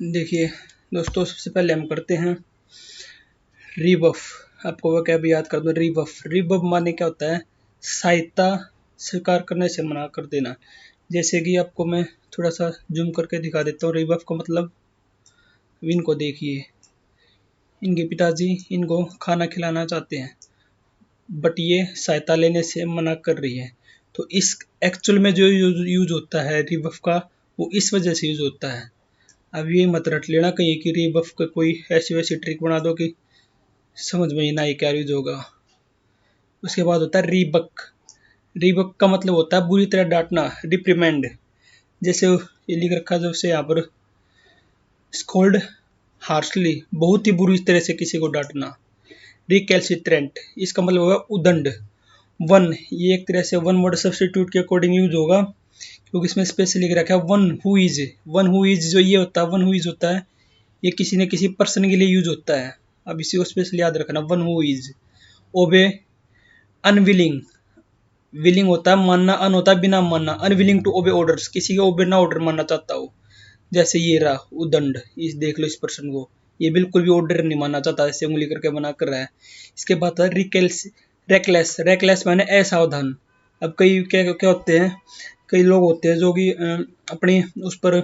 देखिए दोस्तों, सबसे पहले हम करते हैं रीबफ। आपको वो क्या भी याद कर दो, रीबफ। रीबफ माने क्या होता है? सहायता स्वीकार करने से मना कर देना। जैसे कि आपको मैं थोड़ा सा जूम करके दिखा देता हूँ रीबफ का मतलब। इनको देखिए, इनके पिताजी इनको खाना खिलाना चाहते हैं बट ये सहायता लेने से मना कर रही है। तो इस एक्चुअल में जो यूज होता है रीबफ का, वो इस वजह से यूज होता है। अब ये मत रट लेना कहीं कि रीबफ का कोई ऐसी वैसी ट्रिक बना दो कि समझ में ही ना ये क्या यूज होगा। उसके बाद होता है रीबक। रीबक का मतलब होता है बुरी तरह डांटना, रिप्रीमेंड। जैसे ये लिख रखा है जैसे यहाँ पर, स्कोल्ड हार्शली, बहुत ही बुरी तरह से किसी को डांटना। रिकैल्सिट्रेंट, इसका मतलब होगा उदंड। वन, ये एक तरह से वन वर्ड सब्स्टिट्यूट के अकॉर्डिंग यूज होगा, क्योंकि इसमें स्पेशली लिख रखा है one who is. One who is जो ये होता है, वन हु इज होता है, ये किसी न किसी पर्सन के लिए यूज होता है। अब इसी को स्पेशली याद रखना, one who is. Obey, unwilling. Willing होता है मानना, अन होता है बिना मानना। अनविलिंग टू ओबे ऑर्डर्स, किसी का ओबे ना ऑर्डर मानना चाहता हो। जैसे ये रहा उदंड, इस देख लो इस पर्सन को, ये बिल्कुल भी ऑर्डर नहीं मानना चाहता, ऐसे उंगली करके मना कर रहा है। इसके बाद है रिकेल्स, रेकलेस। रेकलेस माने असावधान। अब कई क्या क्या होते हैं, कई लोग होते हैं जो कि अपनी उस पर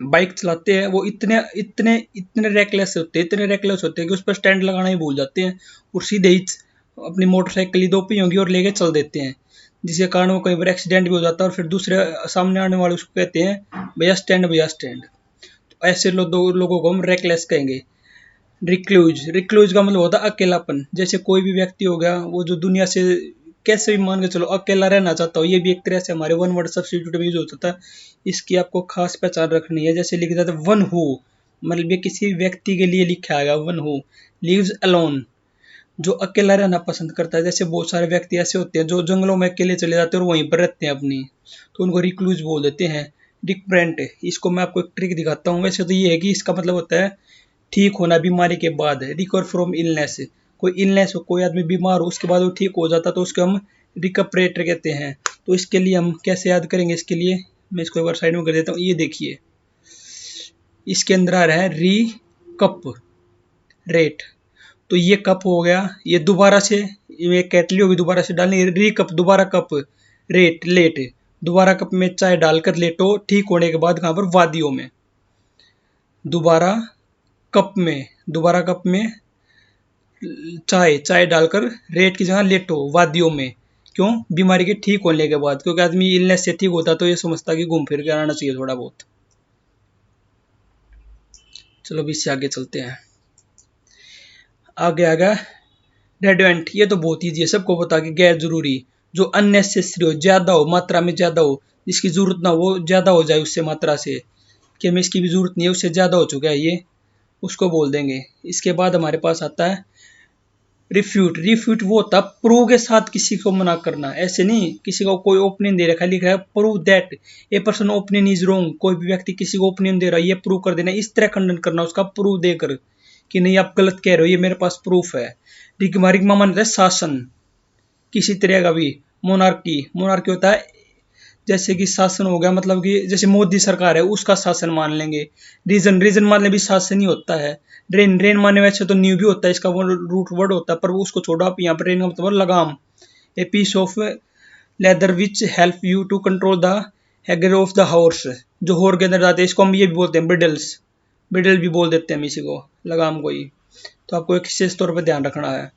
बाइक चलाते हैं, वो इतने इतने इतने रेकलेस होते हैं, इतने रेकलेस होते हैं कि उस पर स्टैंड लगाना ही भूल जाते हैं और सीधे ही अपनी मोटरसाइकिल दो पहियों की और लेके चल देते हैं, जिसके कारण वो कई बार एक्सीडेंट भी हो जाता है और फिर दूसरे सामने आने वाले उसको कहते हैं भैया स्टैंड, भैया स्टैंड। तो ऐसे दो लोगों को हम रेकलेस कहेंगे। रिक्लूज, रिक्लूज का मतलब होता है अकेलापन। जैसे कोई भी व्यक्ति हो गया वो जो दुनिया से कैसे भी मान के चलो अकेला रहना चाहता हो, ये भी एक तरह से हमारे वन वर्ड सब्स्टिट्यूट में यूज होता था। इसकी आपको खास पहचान रखनी है। जैसे लिखा जाता है वन हु, मतलब ये किसी व्यक्ति के लिए लिखा है वन हु। लिव्स अलोन, जो अकेला रहना पसंद करता है। जैसे बहुत सारे व्यक्ति ऐसे होते हैं जो जंगलों में अकेले चले जाते हैं और वहीं पर रहते हैं अपनी, तो उनको रिक्लूज बोल देते हैं। डिकब्रेंट, इसको मैं आपको एक ट्रिक दिखाता हूँ। वैसे तो ये है कि इसका मतलब होता है ठीक होना बीमारी के बाद। रिकवर फ्रॉम इलनेस, कोई इलनेस हो, कोई आदमी बीमार हो, उसके बाद वो ठीक हो जाता तो उसको हम रिकपरेटर कहते हैं। तो इसके लिए हम कैसे याद करेंगे, इसके लिए मैं इसको एक बार साइड में कर देता हूँ। ये देखिए, इसके अंदर आ रहा है री कप रेट, तो ये कप हो गया, ये दोबारा से ये केटली होगी, दोबारा से डालनी, री कप दोबारा कप, रेट लेट, दोबारा कप में चाय डालकर लेटो ठीक होने के बाद। कहाँ पर? वादियों में। दोबारा कप में, दोबारा कप में चाय, चाय डालकर रेट की जगह लेटो वादियों में। क्यों? बीमारी के ठीक होने के बाद, क्योंकि आदमी इलनेस से ठीक होता तो ये समझता कि घूम फिर के आना चाहिए थोड़ा बहुत। चलो अभी इससे आगे चलते हैं। आगे आ गया रेडवेंट। ये तो बहुत ईजी है, सबको पता कि गैर जरूरी, जो अननेसेसरी हो, ज्यादा हो, मात्रा में ज्यादा हो, जिसकी जरूरत ना हो, ज्यादा हो जाए उससे मात्रा से, कि हमें इसकी भी जरूरत नहीं है, उससे ज्यादा हो चुका है ये, उसको बोल देंगे। इसके बाद हमारे पास आता है रिफ्यूट। रिफ्यूट वो होता है प्रूव के साथ किसी को मना करना। ऐसे नहीं किसी को कोई ओपिनियन दे रखा है, लिख रहा है prove that a person opinion is wrong. कोई भी व्यक्ति किसी को ओपिनियन दे रहा है, ये प्रूव कर देना, इस तरह खंडन करना उसका प्रूव देकर कि नहीं आप गलत कह रहे हो, ये मेरे पास प्रूफ है। रिगमारिगमा मानता है शासन किसी तरह का भी। मोनार्की, मोनार्की होता है जैसे कि शासन हो गया, मतलब कि जैसे मोदी सरकार है उसका शासन मान लेंगे। रीजन, रीजन मानने भी शासन ही होता है। रेन, रेन मानने वैसे तो न्यू भी होता है, इसका वो रूट वर्ड होता है, पर वो उसको छोड़ो आप, यहाँ पर रेन का मतलब लगाम। A piece of leather which help you to control the hagger of the horse, जो हॉर्स के अंदर जाते हैं, इसको हम ये भी बोलते हैं ब्रिडल्स। ब्रिडल भी बोल देते हैं हम इसी को, लगाम को ही। तो आपको एक विशेष तौर पर ध्यान रखना है।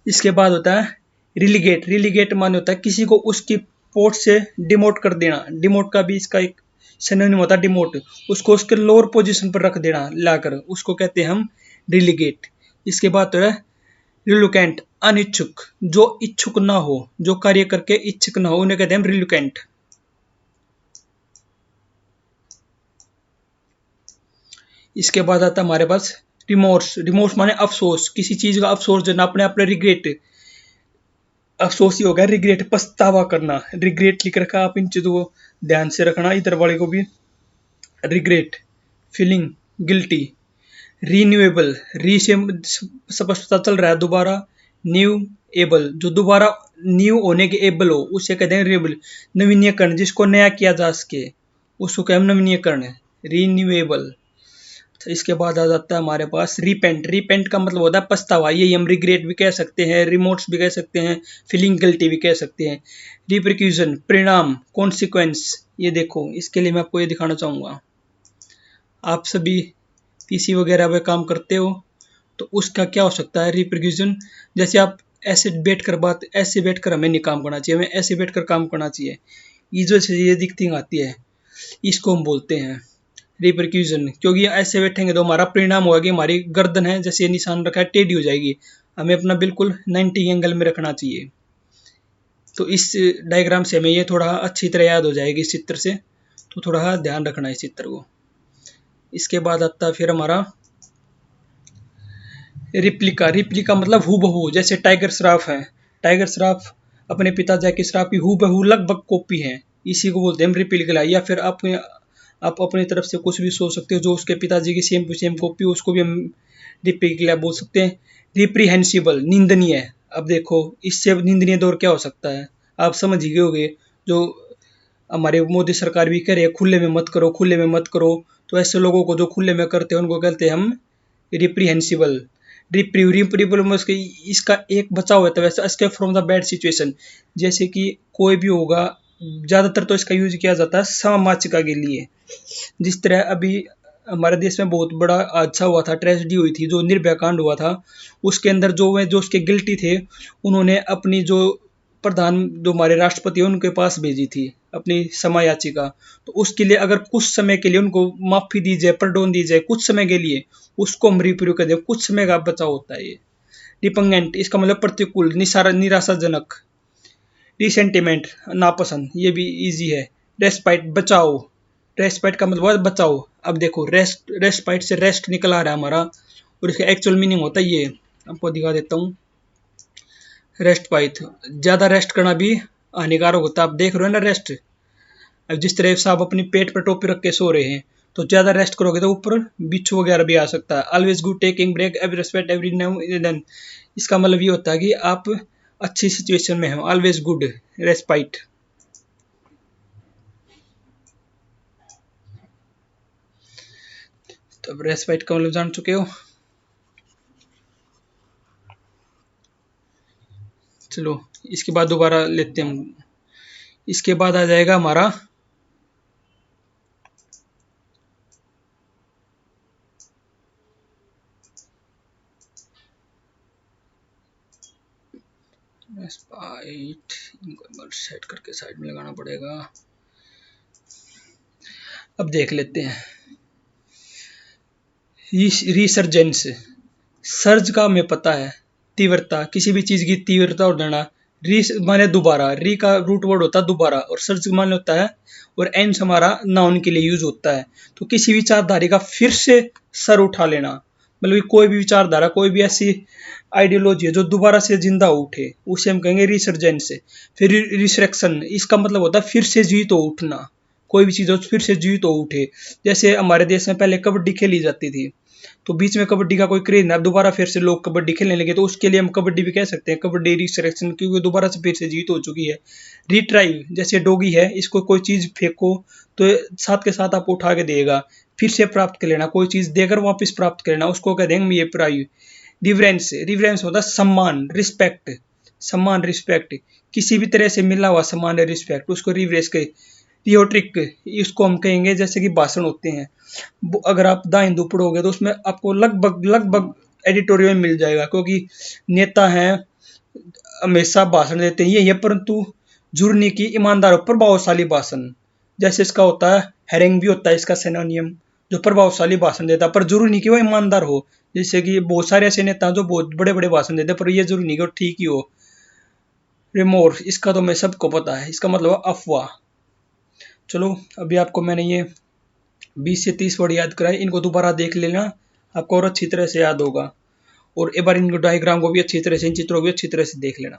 इसके बाद होता है रिलीगेट। रिलीगेट माने होता है किसी को उसकी पोस्ट से डिमोट कर देना। डिमोट का भी इसका एक सिनोनिम होता है डिमोट, उसको उसके लोअर पोजीशन पर रख देना लाकर, उसको कहते हैं हम रिलीगेट। इसके बाद है रिलुकेंट, अनिच्छुक, जो इच्छुक ना हो, जो कार्य करके इच्छुक ना हो, उन्हें कहते हैं रिलुकेंट। इसके बाद आता है हमारे पास रिमोर्स। रिमोर्स माने अफसोस, किसी चीज का अफसोस देना, अपने अपने रिग्रेट। अफसोस ही हो गया रिग्रेट, पछतावा करना। रिग्रेट लिख रखा, आप इन चीजों को ध्यान से रखना, इधर वाले को भी। Regret, feeling guilty. रीन्यूएबल, री से स्पष्ट पता चल रहा है दोबारा। न्यू एबल, जो दोबारा न्यू होने के एबल हो उसे कहते हैं रिन्यूएबल। नवीनीकरण, जिसको नया किया जा सके उसको कहते हैं नवीनीकरण, रीन्यूएबल। तो इसके बाद आ जाता है हमारे पास रिपेंट। रिपेंट का मतलब होता है पछतावा, ये हम रिग्रेट भी कह सकते हैं, रिमोर्स भी कह सकते हैं, फीलिंग गिल्टी भी कह सकते हैं। रिपरक्यूजन परिणाम, कॉन्सिक्वेंस, ये देखो इसके लिए मैं आपको ये दिखाना चाहूँगा। आप सभी पीसी वगैरह पे काम करते हो तो उसका क्या हो सकता है रिपरक्यूजन। जैसे आप ऐसे बैठ कर हमें नहीं काम करना चाहिए, हमें ऐसे बैठ कर काम करना चाहिए। ये जो ये दिखती आती है इसको हम बोलते हैं रिपरक्यूजन, क्योंकि ऐसे बैठेंगे तो हमारा परिणाम होगा कि हमारी गर्दन है जैसे ये निशान रखा है टेढ़ी हो जाएगी, हमें अपना बिल्कुल 90 एंगल में रखना चाहिए। तो इस डायग्राम से हमें ये थोड़ा अच्छी तरह याद हो जाएगी इस चित्र से, तो थोड़ा ध्यान रखना है इस चित्र को। इसके बाद आता है फिर हमारा रिप्लिका। रिप्लिका मतलब हूबहू, जैसे टाइगर श्रॉफ है, टाइगर श्रॉफ अपने पिता जैकी श्रॉफ की हूबहू लगभग कॉपी है, इसी को बोलते हैं रिप्लिका। या फिर आप अपनी तरफ से कुछ भी सोच सकते हो जो उसके पिताजी की सेम टू सेम कॉपी हो, उसको भी हम रिप्लिका बोल सकते हैं। रिप्रीहेंसिबल निंदनीय, अब देखो इससे निंदनीय दौर क्या हो सकता है आप समझ ही गए होगे। जो हमारे मोदी सरकार भी कह रही है खुले में मत करो, खुले में मत करो, तो ऐसे लोगों को जो खुले में करते हैं उनको कहते हैं हम रिप्रीहेंसिबल। रिप्रीवेबल में इसका एक बचाव होता है वैसे, escape from the bad situation. जैसे कि कोई भी होगा, ज़्यादातर तो इसका यूज किया जाता है सममाचिका के लिए। जिस तरह अभी हमारे देश में बहुत बड़ा हादसा हुआ था, ट्रेजेडी हुई थी, जो निर्भया कांड हुआ था, उसके अंदर जो उसके गिल्टी थे उन्होंने अपनी जो जो हमारे राष्ट्रपति है उनके पास भेजी थी अपनी क्षमा याचिका। तो उसके लिए अगर कुछ समय के लिए उनको माफी दी जाए, पर्डोन दी जाए कुछ समय के लिए, उसको हम रिप्रू कर दें, कुछ समय का बचाव होता है ये। रिपंगेंट इसका मतलब प्रतिकूल, निराशाजनक। रिसेंटिमेंट नापसंद, ये भी इजी है। रेस्पाइट बचाओ, रेस्पाइट का मतलब बचाओ। अब देखो रेस्पाइट से रेस्ट निकल आ रहा है हमारा, और इसका एक्चुअल मीनिंग होता है ये, आपको दिखा देता हूँ। रेस्ट पाइट, ज़्यादा रेस्ट करना भी हानिकारक होता है। आप देख रहे हो ना रेस्ट, अब जिस तरह से आप अपनी पेट पर टोपी रख के सो रहे हैं, तो ज़्यादा रेस्ट करोगे तो ऊपर बिच्छू वगैरह भी आ सकता है। Always good taking break every respect every now and then, इसका मतलब ये होता है कि आप अच्छी सिचुएशन में हो। Always good respite. तो अब रेस्पाइट का मतलब जान चुके हो। चलो इसके बाद दोबारा लेते हैं हम। इसके बाद आ जाएगा हमारा रेस्पाइट, इनको सेट करके साइड में लगाना पड़ेगा। अब देख लेते हैं रिसर्जेंस। सर्ज का हमें पता है तीव्रता, किसी भी चीज की तीव्रता और देना। री माने दोबारा, री का रूट वर्ड होता है दोबारा, और सर्ज माने होता है, और एंस हमारा नाउन के लिए यूज होता है। तो किसी विचारधारा का फिर से सर उठा लेना, मतलब कोई भी विचारधारा, कोई भी ऐसी आइडियोलॉजी है जो दोबारा से जिंदा उठे, उसे हम कहेंगे रिसर्जेंस। फिर रिसरेक्शन, इसका मतलब होता है फिर से जीवित हो उठना, कोई भी चीज हो फिर से जीवित हो उठे। जैसे हमारे देश में पहले कबड्डी खेली जाती थी, तो बीच में कबड्डी का कोई क्रेज ना, दोबारा फिर से लोग कबड्डी खेलने लगे, तो उसके लिए हम कबड्डी भी कह सकते हैं, कबड्डी रिसरेक्शन, क्योंकि दोबारा से फिर से जीत हो चुकी है। रिट्राइव, जैसे डोगी है, इसको कोई चीज फेंको तो साथ के साथ आपको उठा के देगा, फिर से प्राप्त कर लेना, कोई चीज देकर वापस प्राप्त कर लेना, उसको कह देंगे ये प्राइव। रिवरेंस, रिवरेंस होता है सम्मान, रिस्पेक्ट, सम्मान रिस्पेक्ट, किसी भी तरह से मिला हुआ सम्मान या रिस्पेक्ट, उसको रिवरेंस के। थियोट्रिक, इसको हम कहेंगे जैसे कि भाषण होते हैं, अगर आप द हिंदू पढ़ोगे तो उसमें आपको लगभग लगभग एडिटोरियल मिल जाएगा, क्योंकि नेता हैं हमेशा भाषण देते हैं ये है, परंतु जुर्नी की ईमानदार और प्रभावशाली भाषण, जैसे इसका होता है हेरिंग भी होता है इसका सिनोनियम, जो प्रभावशाली भाषण देता है, पर जरूरी नहीं कि वो ईमानदार हो। जैसे कि बहुत सारे ऐसे नेता हैं जो बहुत बड़े बड़े भाषण देते हैं, पर ये जरूरी नहीं कि वो ठीक ही हो। रिमोर्स, इसका तो मैं सबको पता है, इसका मतलब अफवाह। चलो अभी आपको मैंने ये 20 से 30 वर्ड याद कराए, इनको दोबारा देख लेना, आपको और अच्छी तरह से याद होगा, और एक बार इन डायग्राम को भी अच्छी तरह से, इन चित्रों को भी अच्छी तरह से देख लेना।